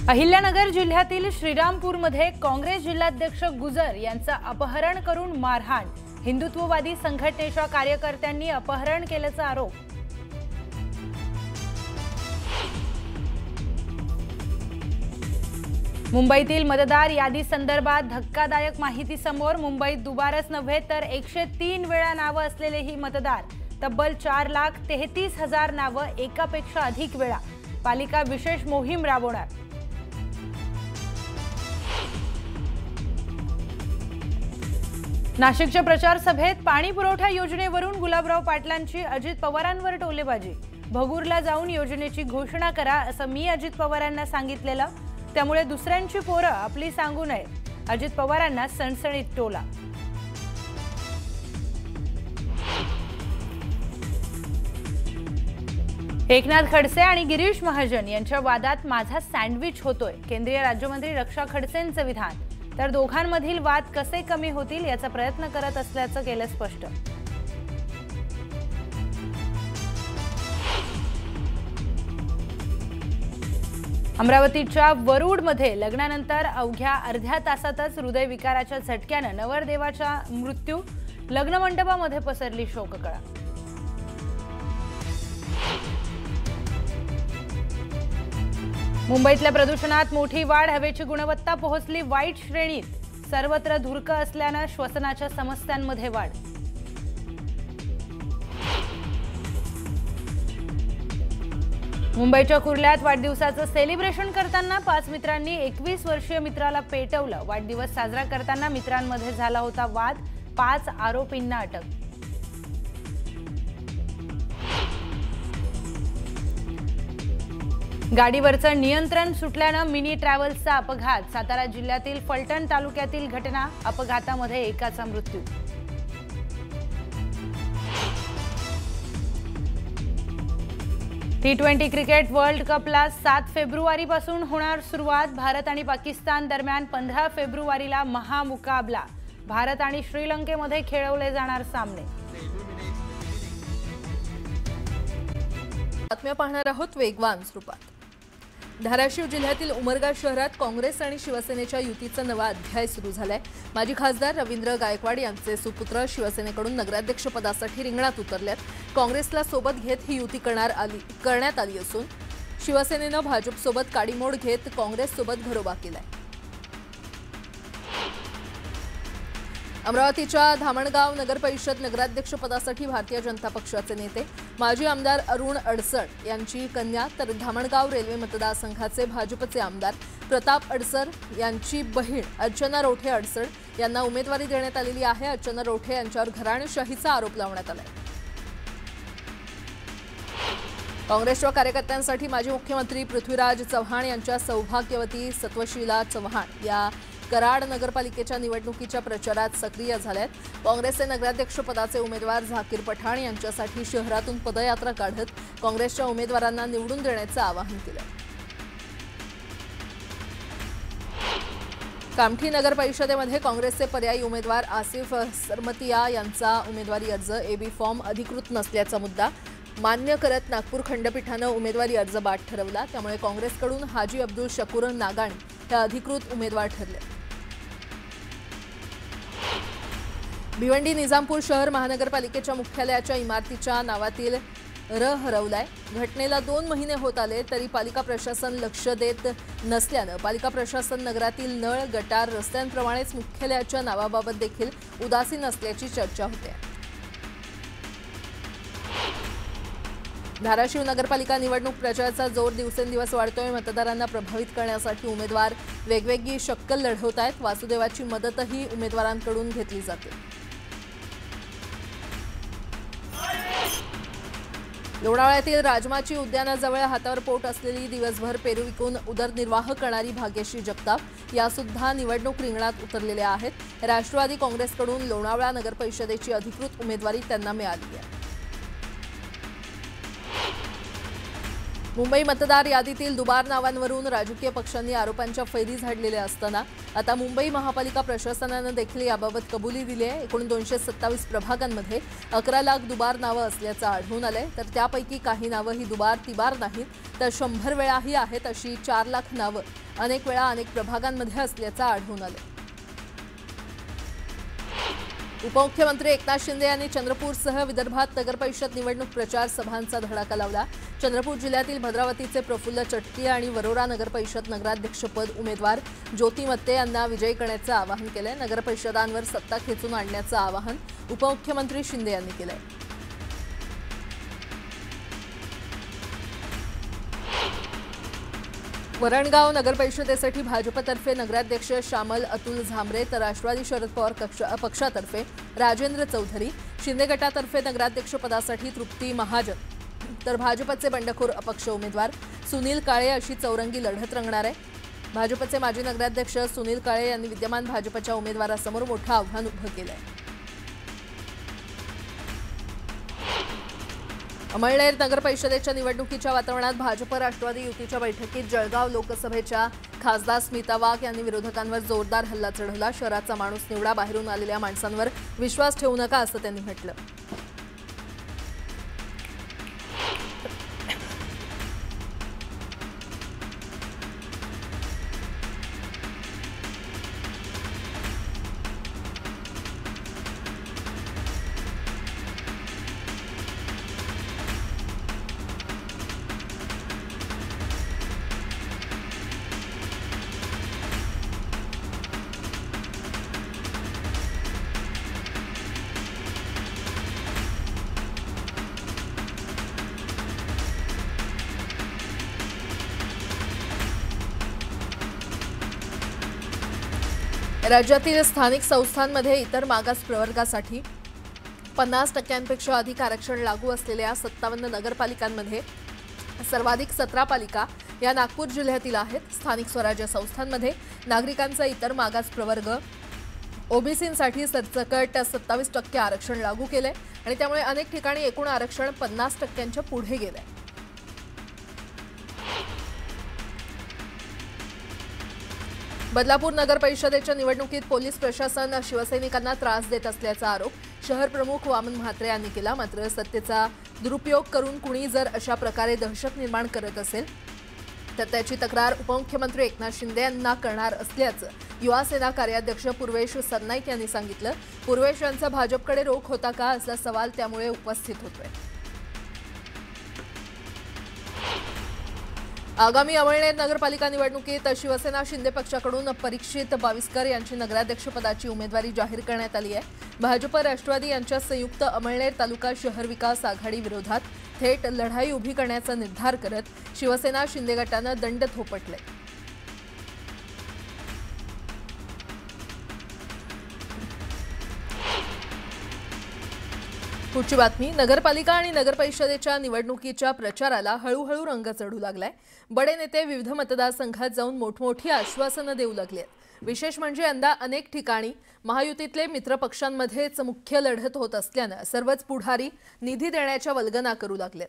अहिल्यानगर जिल्ह्यातील श्रीरामपूरमध्ये काँग्रेस जिल्हाध्यक्ष गुजर यांचं अपहरण करून मारहाण। हिंदुत्ववादी संघटनेच्या कार्यकर्त्यांनी अपहरण केल्याचा आरोप। मुंबईतील मतदार यादी संदर्भात धक्कादायक माहिती समोर। मुंबईत दुबारच नव्हे तर 103 वेळा नावं असलेलेही मतदार, तब्बल 4,33,000 नावं एकापेक्षा अधिक वेळा। पालिका विशेष मोहीम राबवणार। नाशिकच्या प्रचार सभेत पाणी पुरवठा योजनेवरून गुलाबराव पाटलांची अजित पवारांवर टोलेबाजी। भगूरला जाऊन योजनेची घोषणा करा असं मी अजित पवारांना सांगितलेलं, त्यामुळे दुसऱ्यांची पोरं आपली सांगू नयेत। अजित पवारांना सणसणीत टोला। एकनाथ खडसे आणि गिरीश महाजन यांच्या वादात माझा सँडविच होतोय, केंद्रीय राज्यमंत्री रक्षा खडसेंचं विधान। तर दोघांमधील वाद कसे कमी होतील याचा प्रयत्न करत असल्याचं केलं स्पष्ट। अमरावतीच्या वरुडमध्ये लग्नानंतर अवघ्या अर्ध्या तासातच हृदयविकाराच्या झटक्यानं नवरदेवाचा मृत्यू। लग्न मंडपामध्ये पसरली शोककळा। मुंबईतल्या प्रदूषणात मोठी वाढ, हवेची गुणवत्ता पोहोचली वाईट श्रेणीत। सर्वत्र धुरकं असल्यानं श्वसनाच्या समस्यांमध्ये वाढ। मुंबईच्या कुर्ल्यात वाढदिवसाचं सेलिब्रेशन करताना 5 मित्रांनी 21 वर्षीय मित्राला पेटवलं। वाढदिवस साजरा करताना मित्रांमध्ये झाला होता वाद, 5 आरोपींना अटक। गाडीवरचं नियंत्रण सुटल्यानं मिनी ट्रॅव्हल्सचा अपघात। सातारा जिल्ह्यातील फलटण तालुक्यातील घटना, अपघातामध्ये एकाचा मृत्यू। T20 क्रिकेट वर्ल्ड कपला 7 फेब्रुवारीपासून होणार सुरुवात। भारत आणि पाकिस्तान दरम्यान 15 फेब्रुवारीला महामुकाबला। भारत आणि श्रीलंकेमध्ये खेळवले जाणार सामने। बातम्या पाहणार आहोत वेगवान स्वरूपात। धाराशिव जिल्ह्यातील उमरगा शहरात काँग्रेस आणि शिवसेनेच्या युतीचा नवा अध्याय सुरू झालाय। माजी खासदार रवींद्र गायकवाड यांचे सुपुत्र शिवसेनेकडून नगराध्यक्षपदासाठी रिंगणात उतरलेत। काँग्रेसला सोबत घेत ही युती करण्यात आली असून शिवसेनेनं भाजपसोबत काडीमोड घेत काँग्रेससोबत घरोबा केलाय। अमरावतीच्या धामणगाव नगर परिषद नगराध्यक्षपदासाठी भारतीय जनता पक्षाचे नेते माजी आमदार अरुण अडसड यांची कन्या, तर धामणगाव रेल्वे मतदारसंघाचे भाजपचे आमदार प्रताप अडसड यांची बहीण अर्चना रोठे अडसड यांना उमेदवारी देण्यात आलेली आहे। अर्चना रोठे यांच्यावर घराणेशाहीचा आरोप लावण्यात आलाय। काँग्रेसच्या कार्यकर्त्यांसाठी माजी मुख्यमंत्री पृथ्वीराज चव्हाण यांच्या सौभाग्यवती सत्वशीला चव्हाण या कराड नगरपालिकेच्या निवडणुकीच्या प्रचारात सक्रिय झाल्यात। काँग्रेसचे नगराध्यक्षपदाचे उमेदवार झाकीर पठाण यांच्यासाठी शहरातून पदयात्रा काढत काँग्रेसच्या उमेदवारांना निवडून देण्याचं आवाहन केलं। कामठी नगर परिषदेमध्ये काँग्रेसचे पर्यायी उमेदवार आसिफ सरमतिया यांचा उमेदवारी अर्ज एबी फॉर्म अधिकृत नसल्याचा मुद्दा मान्य करत नागपूर खंडपीठानं उमेदवारी अर्ज बाद ठरवला। त्यामुळे काँग्रेसकडून हाजी अब्दुल शकूर नागाणी हे अधिकृत उमेदवार ठरले। भिवंडी निजामपूर शहर महानगरपालिकेच्या मुख्यालयाच्या इमारतीच्या नावातील र हरवलाय। घटनेला 2 महिने होत आले तरी पालिका प्रशासन लक्ष देत नसल्यानं पालिका प्रशासन नगरातील नळ, गटार, रस्त्यांप्रमाणेच मुख्यालयाच्या नावाबाबत देखील उदासीन असल्याची चर्चा होते। धाराशिव नगरपालिका निवडणूक प्रचाराचा जोर दिवसेंदिवस वाढतोय। मतदारांना प्रभावित करण्यासाठी उमेदवार वेगवेगळी शक्कल लढवत आहेत। वासुदेवाची मदतही उमेदवारांकडून घेतली जाते। लोणावळ्यातील राजमाची उद्यानाजवळ हातावर पोट असलेली दिवसभर पेरू विकून उदरनिर्वाह करणारी भाग्यश्री जगताप यासुद्धा निवडणूक रिंगणात उतरलेल्या आहेत। राष्ट्रवादी काँग्रेसकडून लोणावळा नगर परिषदेची अधिकृत उमेदवारी त्यांना मिळाली आहे। मुंबई मतदार यादीतील दुबार नावांवरून राजकीय पक्षांनी आरोपांच्या फैरी झाडलेल्या असताना आता मुंबई महापालिका प्रशासनाने देखील याबाबत कबुली दिली आहे। एकूण 227 प्रभागांमध्ये 11 लाख दुबार नावं असल्याचं आढळून आलंय। तर त्यापैकी काही नावं ही दुबार तिबार नाहीत तर 100 वेळाही आहेत अशी 4 लाख नावं अनेक वेळा अनेक प्रभागांमध्ये असल्याचं आढळून आलं। उपमुख्यमंत्री एकनाथ शिंदे यांनी चंद्रपूरसह विदर्भात नगरपरिषद निवडणूक प्रचार सभांचा धडाका लावला। चंद्रपूर जिल्ह्यातील भद्रावतीचे प्रफुल्ल चटकी आणि वरोरा नगरपरिषद नगराध्यक्षपद उमेदवार ज्योती मत्ते यांना विजयी करण्याचं आवाहन केलंय। नगरपरिषदांवर सत्ता खेचून आणण्याचं आवाहन उपमुख्यमंत्री शिंदे यांनी केलंय। वरणगाव नगरपरिषदेसाठी भाजपतर्फे नगराध्यक्ष श्यामल अतुल झांबरे तर राष्ट्रवादी शरद पवार पक्षातर्फे राजेंद्र चौधरी, शिंदे गटातर्फे नगराध्यक्षपदासाठी तृप्ती महाजन तर भाजपचे बंडखोर अपक्ष उमेदवार सुनील काळे अशी चौरंगी लढत रंगणार आहे। भाजपचे माजी नगराध्यक्ष सुनील काळे यांनी विद्यमान भाजपच्या उमेदवारासमोर मोठं आव्हान उभं केलंय। अमळनेर नगरपरिषदेच्या निवडणुकीच्या वातावरणात भाजप राष्ट्रवादी युतीच्या बैठकीत जळगाव लोकसभेच्या खासदार स्मिता वाघ यांनी विरोधकांवर जोरदार हल्ला चढवला। शहराचा माणूस निवडा, बाहेरून आलेल्या माणसांवर विश्वास ठेवू नका असं त्यांनी म्हटलं। राज्यातील स्थानिक संस्थांमध्ये इतर मागास प्रवर्गासाठी 50% अधिक आरक्षण लागू असलेल्या 57 नगरपालिकांमध्ये सर्वाधिक 17 पालिका या नागपूर जिल्ह्यातील आहेत। स्थानिक स्वराज्य संस्थांमध्ये नागरिकांचा इतर मागास प्रवर्ग ओबीसींसाठी सरसकट 27% आरक्षण लागू केले आणि त्यामुळे अनेक ठिकाणी एकूण आरक्षण 50%च्या पुढे गेले। बदलापूर नगर परिषदेच्या निवडणुकीत पोलीस प्रशासन शिवसैनिकांना त्रास देत असल्याचा आरोप शहर प्रमुख वामन म्हात्रे यांनी केला। मात्र सत्तेचा दुरुपयोग करून कुणी जर अशा प्रकारे दहशत निर्माण करत असेल तर त्याची तक्रार उपमुख्यमंत्री एकनाथ शिंदे यांना करणार असल्याचं युवा सेना कार्याध्यक्ष पूर्वेश सरनाईक यांनी सांगितलं। पूर्वेश यांचा भाजपकडे रोख होता का असा सवाल त्यामुळे उपस्थित होतोय। आगामी अमळनेर नगरपालिका निवडणुकीत शिवसेना शिंदे पक्षाकडून परीक्षित बाविस्कर यांची नगराध्यक्षपदाची उमेदवारी जाहीर करण्यात आली आहे। भाजप राष्ट्रवादी यांच्या संयुक्त अमळनेर तालुका शहर विकास आघाडी विरोधात थेट लढाई उभी करण्याचा निर्धार करत शिवसेना शिंदे गटानं दंड थोपटले। पुढची बातमी, नगरपालिका आणि नगरपरिषदेच्या निवडणुकीच्या प्रचाराला हळूहळू रंग चढू लागलाय। बडे नेते विविध मतदारसंघात जाऊन मोठमोठी आश्वासनं देऊ लागले। विशेष म्हणजे यंदा अनेक ठिकाणी महायुतीतले मित्रपक्षांमध्येच मुख्य लढत होत असल्यानं सर्वच पुढारी निधी देण्याच्या वल्गना करू लागले।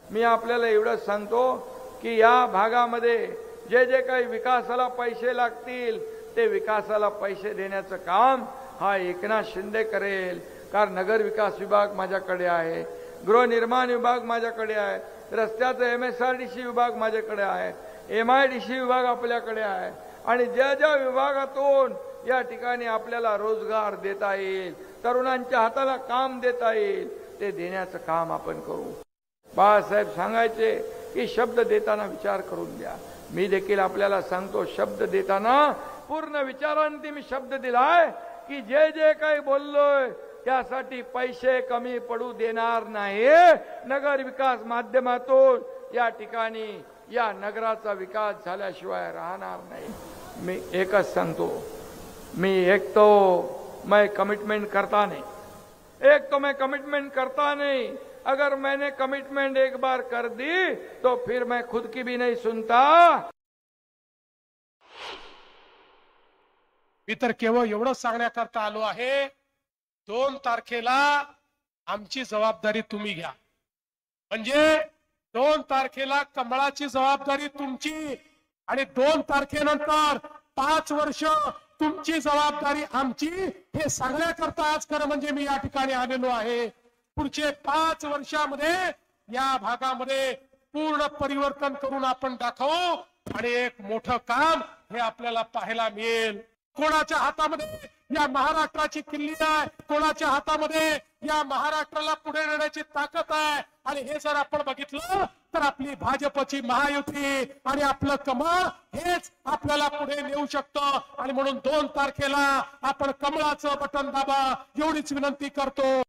मी आपल्याला एवढं सांगतो की या भागामध्ये जे जे काही विकासाला पैसे लागतील ते विकासाला पैसे देण्याचं काम हा एकनाथ शिंदे करेल। कारण नगर विकास विभाग माझ्याकडे आहे, गृहनिर्माण विभाग माझ्याकडे आहे, रस्त्याचा MSRDC विभाग माझ्याकडे आहे, MIDC विभाग आपल्याकडे आहे आणि ज्या ज्या विभागातून या ठिकाणी आपल्याला रोजगार देता येईल, तरुणांच्या हाताला काम देता येईल, ते देण्याचं काम आपण करू। बाळासाहेब सांगायचे की शब्द देताना विचार करून द्या। मी देखील आपल्याला सांगतो, शब्द देताना पूर्ण विचारांनी मी शब्द दिलाय की जे जे काही बोललोय त्यासाठी पैसे कमी पडू देणार नाही। नगर विकास माध्यमातून या ठिकाणी या नगराचा विकास झाल्याशिवाय राहणार नाही। मी एकच सांगतो, एक तो मैं कमिटमेंट करता नहीं, अगर मैंने कमिटमेंट एक बार कर दी तो फिर मैं खुद की भी नहीं सुनता। मी तर केवळ एवढंच सांगण्याकरता आलो आहे, 2 तारखेला आमची जबाबदारी तुम्ही घ्या। म्हणजे 2 तारखेला कमळाची जबाबदारी तुमची आणि 2 तारखेनंतर 5 वर्ष तुमची जबाबदारी आमची हे सांगण्याकरता आज खरं म्हणजे मी या ठिकाणी आलेलो आहे। पुढचे 5 वर्षामध्ये या भागामध्ये पूर्ण परिवर्तन करून आपण दाखवू आणि एक मोठं काम हे आपल्याला पाहायला मिळेल। कोणाच्या हातामध्ये या महाराष्ट्राची किल्ली आहे, कोणाच्या हातामध्ये या महाराष्ट्राला पुढे नेण्याची ताकद आहे। आणि हे जर आपण बघितलं तर आपली भाजपची महायुती आणि आपलं कमळ हेच आपल्याला पुढे नेऊ शकतं। आणि म्हणून 2 तारखेला आपण कमळाचं बटन दाबा एवढीच विनंती करतो।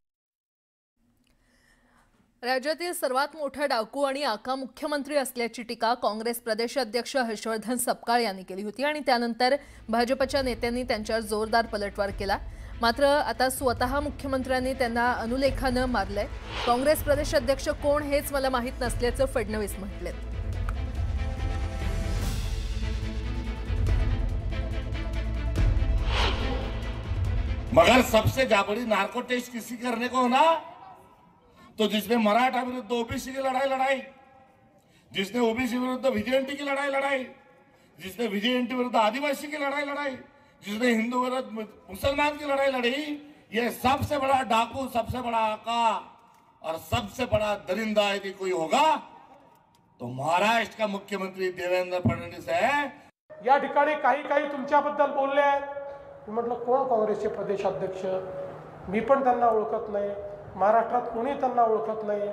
राज्यातील सर्वात मोठा डाकू आणि आका मुख्यमंत्री असल्याची टीका काँग्रेस प्रदेश अध्यक्ष हर्षवर्धन सपकाळ यांनी केली होती आणि त्यानंतर भाजपच्या नेत्यांनी त्यांच्यावर जोरदार पलटवार केला। मात्र आता स्वतः मुख्यमंत्र्यांनी त्यांना अनुलेखानं मारलंय। काँग्रेस प्रदेश अध्यक्ष कोण हेच मला माहित नसल्याचं फडणवीस म्हटलेत। मगर सबसे बड़ी नार्को टेस्ट किसी करने को ना, तो जिसने मराठा विरुद्ध ओबीसी की लड़ाई, जिसने ओबीसी विरुद्ध विजेएनटी की लड़ाई, जिसने विजेएनटी विरुद्ध आदिवासी की लड़ाई, जिसने हिंदू विरुद्ध मुसलमान की लड़ी, ये सबसे बड़ा डाकू, सबसे बड़ा आका और सबसे बड़ा दरिंदा यदि कोई होगा तो महाराष्ट्र का मुख्यमंत्री देवेंद्र फडणवीस है। या ठिकाणी काही तुमच्याबद्दल बोलले आहेत। म्हटलं कोण काँग्रेसचे प्रदेशाध्यक्ष, मी पण त्यांना ओळखत नाही, महाराष्ट्रात कोणी त्यांना ओळखत नाही,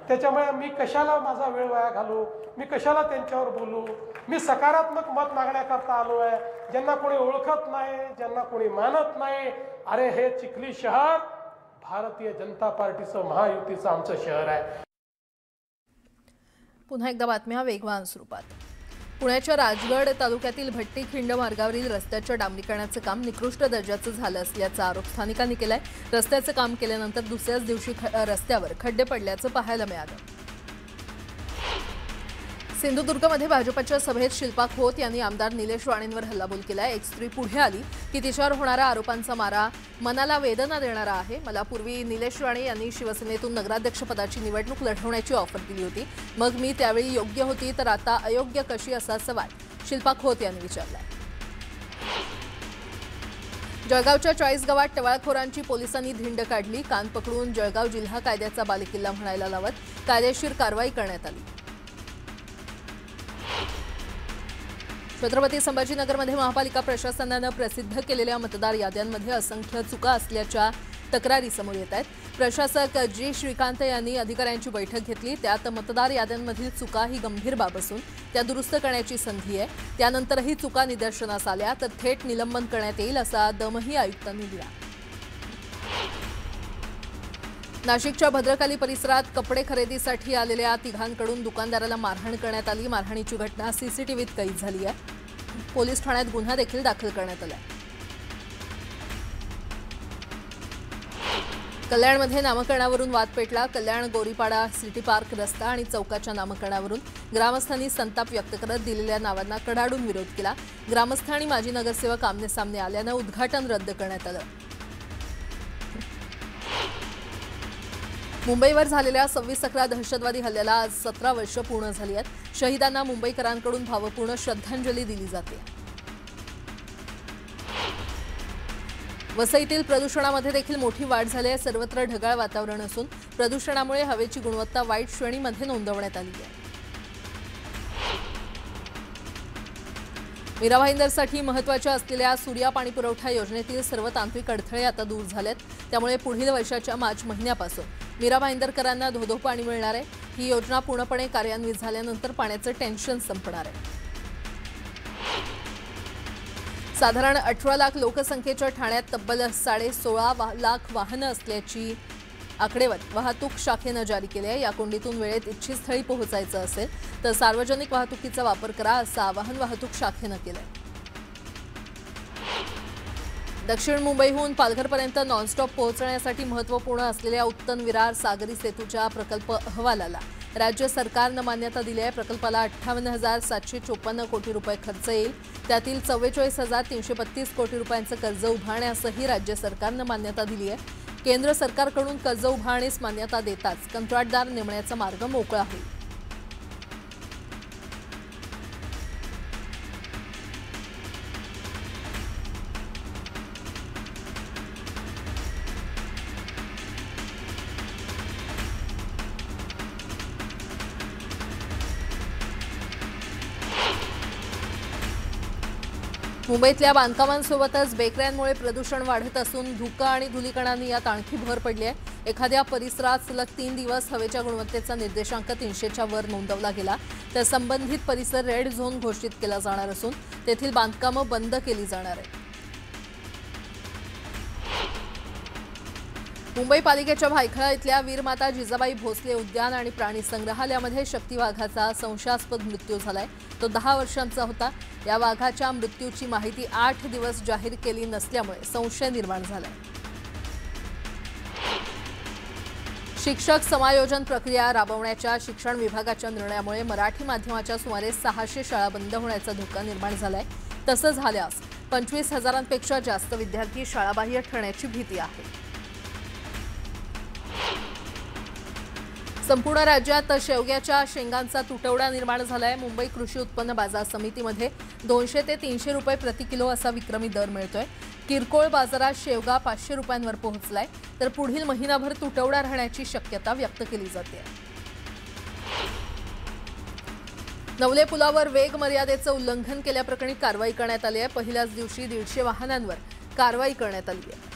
त्याच्यामुळे मी कशाला माझा वेळ वाया घालू, मी कशाला त्यांच्यावर बोलू। मी सकारात्मक मत मागण्याकरता आलो आहे। ज्यांना कोणी ओळखत नाही, ज्यांना कोणी मानत नाही, अरे हे चिखली शहर भारतीय जनता पार्टीचं महायुतीचं आमचं शहर आहे। पुन्हा एकदा बातम्या वेगवान स्वरूपात। पुण्याच्या राजगड तालुक्यातील भट्टीखिंड मार्गावरील रस्त्याच्या डांबरीकरणाचं काम निकृष्ट दर्जाचं झालं असल्याचा आरोप स्थानिकांनी केलाय। रस्त्याचं काम केल्यानंतर दुसऱ्याच दिवशी रस्त्यावर खड्डे पडल्याचं पाहायला मिळालं। सिंधुदुर्गमध्ये भाजपच्या सभेत शिल्पा खोत यांनी आमदार निलेश राणेंवर हल्लाबोल केलाय। एक स्त्री पुढे आली की तिच्यावर होणारा आरोपांचा मारा मनाला वेदना देणारा आहे। मला पूर्वी निलेश राणे यांनी शिवसेनेतून नगराध्यक्षपदाची निवडणूक लढवण्याची ऑफर दिली होती, मग मी त्यावेळी योग्य होती तर आता अयोग्य कशी, असा सवाल शिल्पा खोत यांनी विचारलाय। जळगावच्या 40 गावात टवाळखोरांची पोलिसांनी धिंड काढली। कान पकडून जळगाव जिल्हा कायद्याचा बालेकिल्ला म्हणायला लावत कायदेशीर कारवाई करण्यात आली। छत्रपती संभाजीनगरमध्ये महापालिका प्रशासनानं प्रसिद्ध केलेल्या मतदार याद्यांमध्ये असंख्य चुका असल्याच्या तक्रारी समोर येत आहेत। प्रशासक जी श्रीकांत यांनी अधिकाऱ्यांची बैठक घेतली। त्यात मतदार याद्यांमधील चुका ही गंभीर बाब असून त्या दुरुस्त करण्याची संधी आहे। त्यानंतरही चुका निदर्शनास आल्या तर थेट निलंबन करण्यात येईल असा दमही आयुक्तांनी दिला। नाशिकच्या भद्रकाली परिसरात कपडे खरेदीसाठी आलेल्या तिघांकडून दुकानदाराला मारहाण करण्यात आली। मारहाणीची घटना सीसीटीव्हीत कैद झाली आहे। पोलीस ठाण्यात गुन्हा देखील दाखल करण्यात आला। कल्याणमध्ये नामकरणावरून वाद पेटला। कल्याण गोरीपाडा सिटी पार्क रस्ता आणि चौकाच्या नामकरणावरून ग्रामस्थांनी संताप व्यक्त करत दिलेल्या नावांना कडाडून विरोध केला। ग्रामस्थ आणि माजी नगरसेवक आमने सामने आल्यानं उद्घाटन रद्द करण्यात आलं। मुंबईवर झालेल्या 26/11 दहशतवादी हल्ल्याला आज 17 वर्ष पूर्ण झाली आहेत। शहीदांना मुंबईकरांकडून भावपूर्ण श्रद्धांजली दिली जाते। वसईतील प्रदूषणामध्ये देखील मोठी वाढ झाली आहे। सर्वत्र ढगाळ वातावरण असून प्रदूषणामुळे हवेची गुणवत्ता वाईट श्रेणीमध्ये नोंदवण्यात आली आहे। मीरा भाईंदरसाठी महत्त्वाच्या असलेल्या सूर्या पाणीपुरवठा योजनेतील सर्व तांत्रिक अडथळे आता दूर झालेत। त्यामुळे पुढील वर्षाच्या मार्च महिन्यापासून मीरा भाईंदरकरांना धोधो पाणी मिळणार आहे। ही योजना पूर्णपणे कार्यान्वित झाल्यानंतर पाण्याचं टेन्शन संपणार आहे। साधारण 18 लाख लोकसंख्येच्या ठाण्यात तब्बल 16.5 लाख वाहनं असल्याची आकडेवारी वाहतूक शाखेनं जारी केली आहे। या कोंडीतून वेळेत इच्छित स्थळी पोहोचायचं असेल तर सार्वजनिक वाहतुकीचा वापर करा असं आवाहन वाहतूक शाखेनं केलंय। दक्षिण मुंबईहून पालघरपर्यंत नॉनस्टॉप पोहोचण्यासाठी महत्त्वपूर्ण असलेल्या उत्तन विरार सागरी सेतूच्या प्रकल्प अहवालाला राज्य सरकारनं मान्यता दिली आहे। प्रकल्पाला 58,754 कोटी रुपये खर्च येईल। त्यातील 44,332 कोटी रुपयांचं कर्ज उभारण्यासही राज्य सरकारनं मान्यता दिली आहे। केंद्र सरकारकडून कर्ज उभारण्यास मान्यता देताच कंत्राटदार नेमण्याचा मार्ग मोकळा होईल। मुंबईतल्या बांधकामांसोबतच बेकऱ्यांमुळे प्रदूषण वाढत असून धुकं आणि धुलीकणांनी यात आणखी भर पडली आहे। एखाद्या परिसरात सलग 3 दिवस हवेच्या गुणवत्तेचा निर्देशांक 300च्या वर नोंदवला गेला तर संबंधित परिसर रेड झोन घोषित केला जाणार असून तेथील बांधकामं बंद केली जाणार आहेत। मुंबई पालिकेच्या भायखळा इथल्या वीरमाता जिजाबाई भोसले उद्यान आणि प्राणी संग्रहालयामध्ये शक्ती वाघाचा संशयास्पद मृत्यू झालाय। तो 10 वर्षांचा होता। या वाघाच्या मृत्यूची माहिती 8 दिवस जाहीर केली नसल्यामुळे संशय निर्माण झालाय। शिक्षक समायोजन प्रक्रिया राबवण्याच्या शिक्षण विभागाच्या निर्णयामुळे मराठी माध्यमाच्या सुमारे 600 शाळा बंद होण्याचा धोका निर्माण झालाय। तसं झाल्यास 25,000पेक्षा जास्त विद्यार्थी शाळाबाह्य ठरण्याची भीती आहे। संपूर्ण राज्यात शेवग्याच्या शेंगांचा तुटवडा निर्माण झालाय। मुंबई कृषी उत्पन्न बाजार समितीमध्ये 200 ते 300 रुपये प्रति किलो असा विक्रमी दर मिळतोय। किरकोळ बाजारात शेवगा 500 रुपयांवर पोहोचलाय तर पुढील महिनाभर तुटवडा राहण्याची शक्यता व्यक्त केली जाते। नवले पुलावर वेग मर्यादेचं उल्लंघन केल्याप्रकरणी कारवाई करण्यात आली आहे। पहिल्याच दिवशी 150 वाहनांवर कारवाई करण्यात आली आहे।